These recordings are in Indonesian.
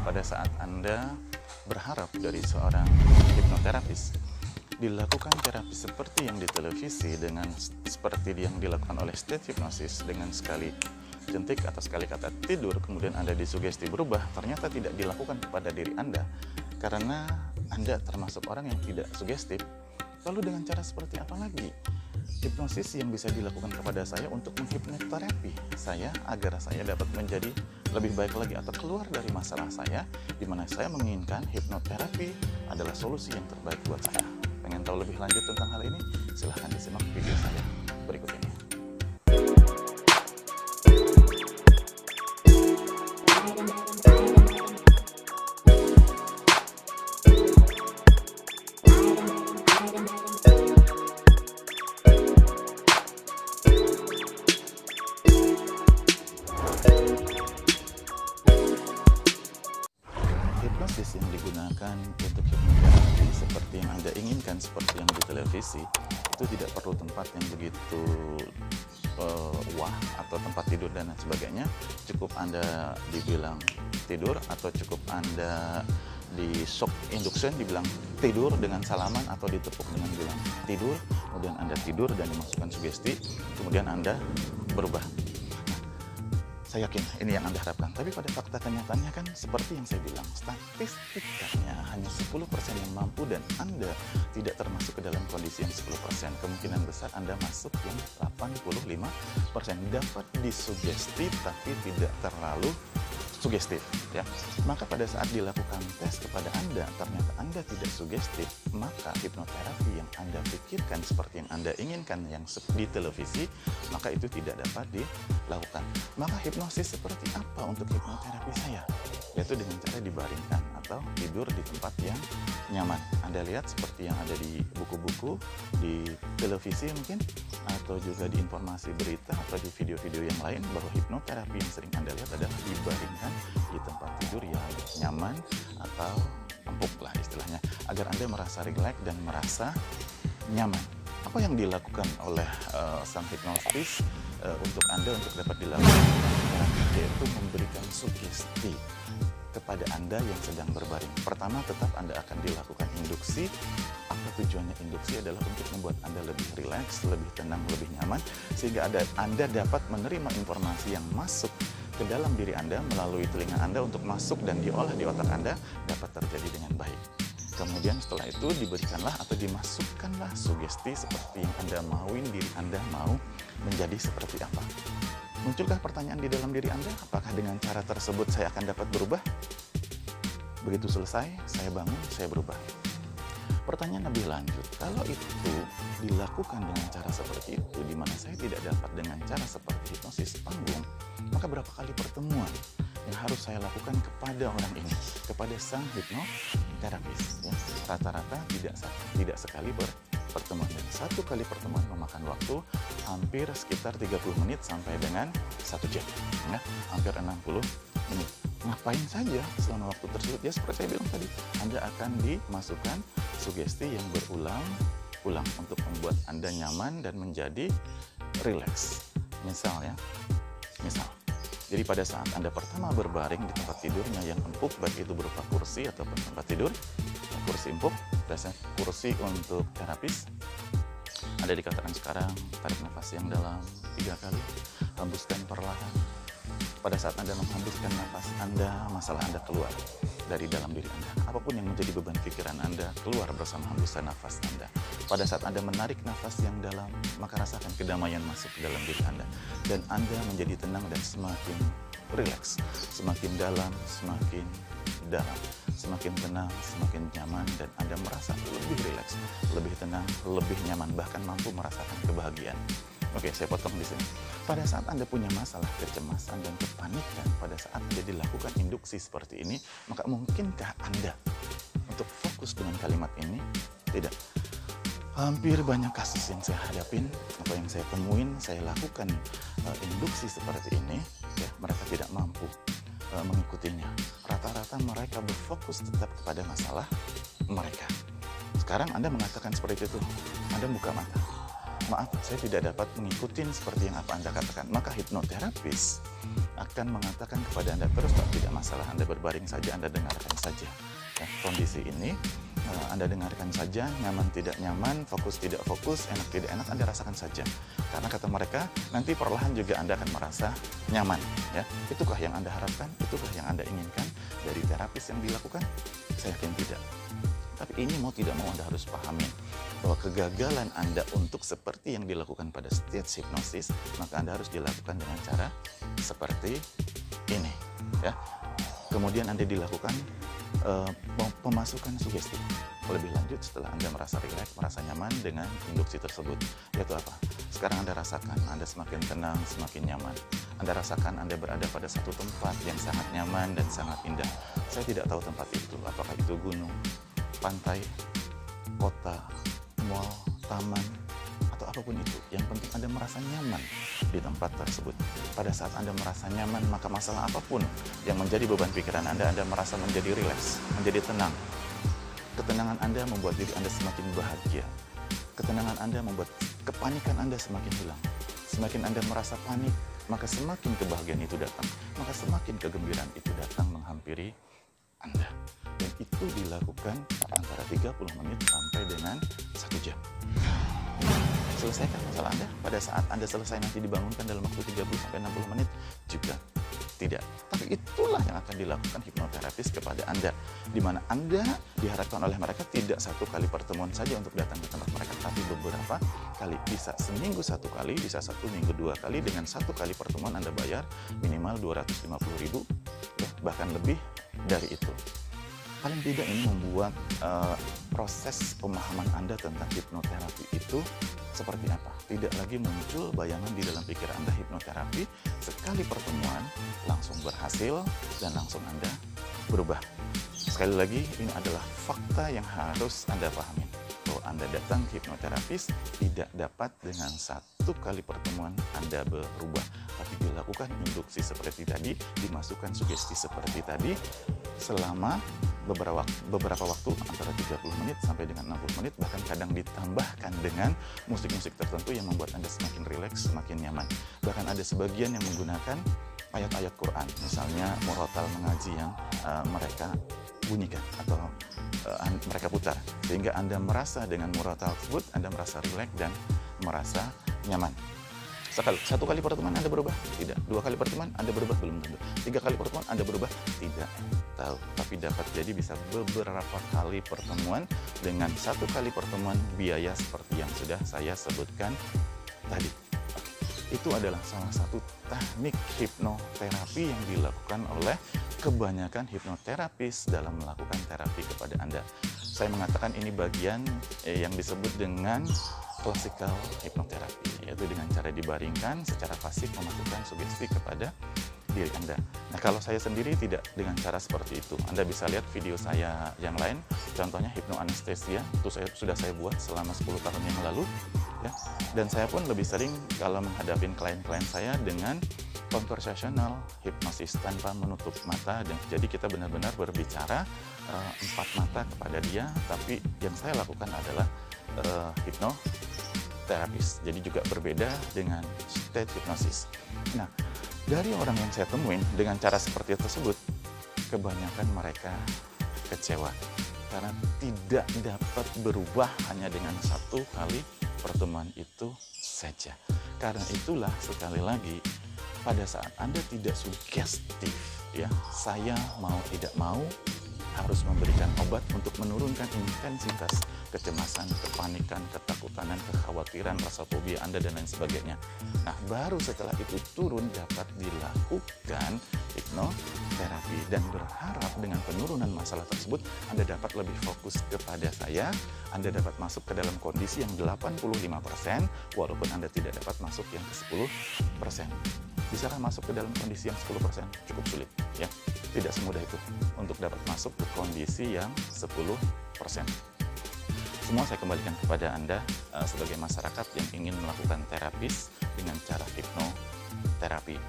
pada saat Anda berharap dari seorang hipnoterapis dilakukan terapi seperti yang di televisi dengan seperti yang dilakukan oleh state hypnosis dengan sekali jentik atau sekali kata tidur kemudian Anda disugesti berubah, ternyata tidak dilakukan kepada diri Anda karena Anda termasuk orang yang tidak sugestif. Lalu dengan cara seperti apa lagi hipnosis yang bisa dilakukan kepada saya untuk menghipnoterapi saya agar saya dapat menjadi lebih baik lagi atau keluar dari masalah saya, di mana saya menginginkan hipnoterapi adalah solusi yang terbaik buat saya. Pengen tahu lebih lanjut tentang hal ini? Silahkan disimak video saya berikut ini. Hipnosis yang digunakan untuk hipnoterapi seperti yang Anda inginkan, seperti yang di televisi, itu tidak perlu tempat yang begitu wah atau tempat tidur dan lain sebagainya. Cukup Anda dibilang tidur atau cukup Anda di shock induction dibilang tidur dengan salaman atau ditepuk dengan bilang tidur, kemudian Anda tidur dan dimasukkan sugesti, kemudian Anda berubah. Saya yakin ini yang Anda harapkan, tapi pada fakta kenyataannya kan seperti yang saya bilang, statistikanya hanya 10% yang mampu dan Anda tidak termasuk ke dalam kondisi yang 10%. Kemungkinan besar Anda masuk yang 85%, dapat disugesti tapi tidak terlalu sugestif, ya. Maka pada saat dilakukan tes kepada Anda, ternyata Anda tidak sugestif, maka hipnoterapi yang Anda pikirkan seperti yang Anda inginkan yang di televisi, maka itu tidak dapat dilakukan. Maka hipnosis seperti apa untuk hipnoterapi saya? Yaitu dengan cara dibaringkan atau tidur di tempat yang nyaman. Anda lihat seperti yang ada di buku-buku, di televisi mungkin, atau juga di informasi berita atau di video-video yang lain, bahwa hipnoterapi yang sering Anda lihat adalah dibaringkan di tempat tidur yang nyaman atau empuk lah istilahnya, agar Anda merasa rileks dan merasa nyaman. Apa yang dilakukan oleh sang hipnotis untuk Anda untuk dapat dilakukan terapi, yaitu memberikan sugesti kepada Anda yang sedang berbaring. Pertama, tetap Anda akan dilakukan induksi. Apa tujuannya induksi? Adalah untuk membuat Anda lebih rileks, lebih tenang, lebih nyaman, sehingga Anda dapat menerima informasi yang masuk ke dalam diri Anda melalui telinga Anda untuk masuk dan diolah di otak Anda dapat terjadi dengan baik. Kemudian setelah itu diberikanlah atau dimasukkanlah sugesti seperti yang Anda mauin diri Anda mau menjadi seperti apa. Munculkah pertanyaan di dalam diri Anda, apakah dengan cara tersebut saya akan dapat berubah? Begitu selesai, saya bangun, saya berubah. Pertanyaan lebih lanjut, kalau itu dilakukan dengan cara seperti itu, di mana saya tidak dapat dengan cara seperti hipnosis panggung, maka berapa kali pertemuan yang harus saya lakukan kepada orang ini, kepada sang hipnoterapis? Ya, rata-rata tidak sekali pertemuan, dan satu kali pertemuan memakan waktu hampir sekitar 30 menit sampai dengan 1 jam, ya, hampir 60 menit. Ngapain saja selama waktu tersebut? Ya seperti saya bilang tadi, Anda akan dimasukkan sugesti yang berulang-ulang untuk membuat Anda nyaman dan menjadi rileks. Misal, jadi pada saat Anda pertama berbaring di tempat tidurnya yang empuk, baik itu berupa kursi ataupun tempat tidur, kursi empuk, biasanya kursi untuk terapis, Anda dikatakan sekarang tarik nafas yang dalam 3 kali, hembuskan perlahan. Pada saat Anda menghembuskan nafas Anda, masalah Anda keluar dari dalam diri Anda. Apapun yang menjadi beban pikiran Anda keluar bersama hembusan nafas Anda. Pada saat Anda menarik nafas yang dalam, maka rasakan kedamaian masuk ke dalam diri Anda. Dan Anda menjadi tenang dan semakin rileks, semakin dalam, semakin tenang, semakin nyaman, dan Anda merasa lebih rileks, lebih tenang, lebih nyaman, bahkan mampu merasakan kebahagiaan. Oke, saya potong di sini. Pada saat Anda punya masalah kecemasan dan kepanikan, pada saat Anda dilakukan induksi seperti ini, maka mungkinkah Anda untuk fokus dengan kalimat ini? Tidak. Hampir banyak kasus yang saya hadapin, apa yang saya temuin, saya lakukan induksi seperti ini, ya, mereka tidak mampu mengikutinya. Rata-rata mereka berfokus tetap kepada masalah mereka. Sekarang Anda mengatakan seperti itu, Anda buka mata. Maaf, saya tidak dapat mengikuti seperti yang apa Anda katakan. Maka hipnoterapis akan mengatakan kepada Anda terus, Pak, tidak masalah, Anda berbaring saja, Anda dengarkan saja. Ya, kondisi ini Anda dengarkan saja, nyaman tidak nyaman, fokus tidak fokus, enak tidak enak, Anda rasakan saja. Karena kata mereka, nanti perlahan juga Anda akan merasa nyaman. Ya, itukah yang Anda harapkan? Itukah yang Anda inginkan dari terapis yang dilakukan? Saya yakin tidak. Tapi ini mau tidak mau Anda harus pahami bahwa kegagalan Anda untuk seperti yang dilakukan pada stage hipnosis, maka Anda harus dilakukan dengan cara seperti ini. Ya. Kemudian Anda dilakukan pemasukan sugesti. Lebih lanjut setelah Anda merasa rileks, merasa nyaman dengan induksi tersebut. Yaitu apa? Sekarang Anda rasakan Anda semakin tenang, semakin nyaman. Anda rasakan Anda berada pada satu tempat yang sangat nyaman dan sangat indah. Saya tidak tahu tempat itu, apakah itu gunung, pantai, kota, mall, taman, atau apapun itu. Yang penting Anda merasa nyaman di tempat tersebut. Pada saat Anda merasa nyaman, maka masalah apapun yang menjadi beban pikiran Anda merasa menjadi rileks, menjadi tenang. Ketenangan Anda membuat diri Anda semakin bahagia. Ketenangan Anda membuat kepanikan Anda semakin hilang. Semakin Anda merasa panik, maka semakin kebahagiaan itu datang. Maka semakin kegembiraan itu datang menghampiri Anda. Dan itu dilakukan antara 30 menit sampai dengan 1 jam. Selesaikan masalah Anda. Pada saat Anda selesai nanti dibangunkan dalam waktu 30 sampai 60 menit juga tidak. Tapi itulah yang akan dilakukan hipnoterapis kepada Anda, di mana Anda diharapkan oleh mereka tidak satu kali pertemuan saja untuk datang ke tempat mereka, tapi beberapa kali. Bisa seminggu 1 kali, bisa 1 minggu 2 kali. Dengan 1 kali pertemuan Anda bayar minimal 250.000, ya, bahkan lebih dari itu. Paling tidak ini membuat proses pemahaman Anda tentang hipnoterapi itu seperti apa. Tidak lagi muncul bayangan di dalam pikiran Anda hipnoterapi sekali pertemuan langsung berhasil dan langsung Anda berubah. Sekali lagi, ini adalah fakta yang harus Anda pahami. Bahwa Anda datang ke hipnoterapis tidak dapat dengan 1 kali pertemuan Anda berubah. Tapi dilakukan induksi seperti tadi, dimasukkan sugesti seperti tadi, selama beberapa waktu antara 30 menit sampai dengan 60 menit, bahkan kadang ditambahkan dengan musik-musik tertentu yang membuat Anda semakin rileks, semakin nyaman. Bahkan ada sebagian yang menggunakan ayat-ayat Quran, misalnya murotal mengaji yang mereka bunyikan atau mereka putar, sehingga Anda merasa dengan murotal tersebut Anda merasa rileks dan merasa nyaman. 1 kali pertemuan Anda berubah? Tidak. 2 kali pertemuan Anda berubah? Belum tentu. 3 kali pertemuan Anda berubah? Tidak tahu. Tapi dapat jadi bisa beberapa kali pertemuan dengan 1 kali pertemuan biaya seperti yang sudah saya sebutkan tadi. Itu adalah salah satu teknik hipnoterapi yang dilakukan oleh kebanyakan hipnoterapis dalam melakukan terapi kepada Anda. Saya mengatakan ini bagian yang disebut dengan klasikal hipnoterapi, yaitu dengan cara dibaringkan secara pasif memasukkan sugesti kepada diri Anda. Nah, kalau saya sendiri tidak dengan cara seperti itu. Anda bisa lihat video saya yang lain, contohnya hipnoanestesia, itu sudah saya buat selama 10 tahun yang lalu. Ya. Dan saya pun lebih sering kalau menghadapi klien-klien saya dengan conversational hipnosis tanpa menutup mata. Dan jadi kita benar-benar berbicara 4 mata kepada dia, tapi yang saya lakukan adalah hipnoterapis. Jadi juga berbeda dengan stage hipnosis. Nah, dari orang yang saya temuin dengan cara seperti tersebut, kebanyakan mereka kecewa karena tidak dapat berubah hanya dengan 1 kali pertemuan itu saja. Karena itulah sekali lagi, pada saat Anda tidak sugestif, ya, saya mau tidak mau harus memberikan obat untuk menurunkan intensitas kecemasan, kepanikan, ketakutan, dan kekhawatiran, rasa fobia Anda, dan lain sebagainya. Nah, baru setelah itu turun dapat dilakukan hipnoterapi, dan berharap dengan penurunan masalah tersebut Anda dapat lebih fokus kepada saya, Anda dapat masuk ke dalam kondisi yang 85%, walaupun Anda tidak dapat masuk yang ke 10%. Bisakah masuk ke dalam kondisi yang 10%? Cukup sulit, ya. Tidak semudah itu untuk dapat masuk ke kondisi yang 10%. Semua saya kembalikan kepada Anda sebagai masyarakat yang ingin melakukan terapis dengan cara hipnoterapi.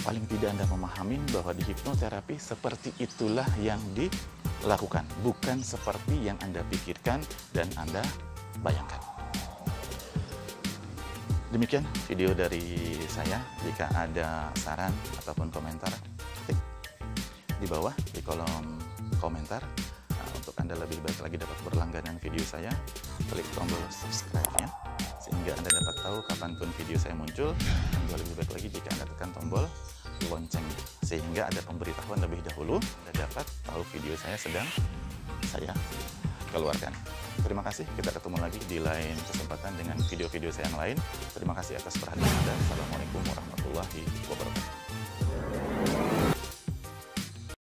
Paling tidak Anda memahami bahwa di hipnoterapi seperti itulah yang dilakukan, bukan seperti yang Anda pikirkan dan Anda bayangkan. Demikian video dari saya. Jika ada saran ataupun komentar, ketik di bawah di kolom komentar. Nah, untuk Anda lebih baik lagi dapat berlangganan video saya, klik tombol subscribe-nya sehingga Anda dapat tahu kapanpun video saya muncul. Dan jauh lebih baik lagi jika Anda tekan tombol lonceng sehingga ada pemberitahuan lebih dahulu Anda dapat tahu video saya sedang saya keluarkan. Terima kasih, kita ketemu lagi di lain kesempatan dengan video-video saya yang lain. Terima kasih atas perhatian Anda. Assalamualaikum warahmatullahi wabarakatuh.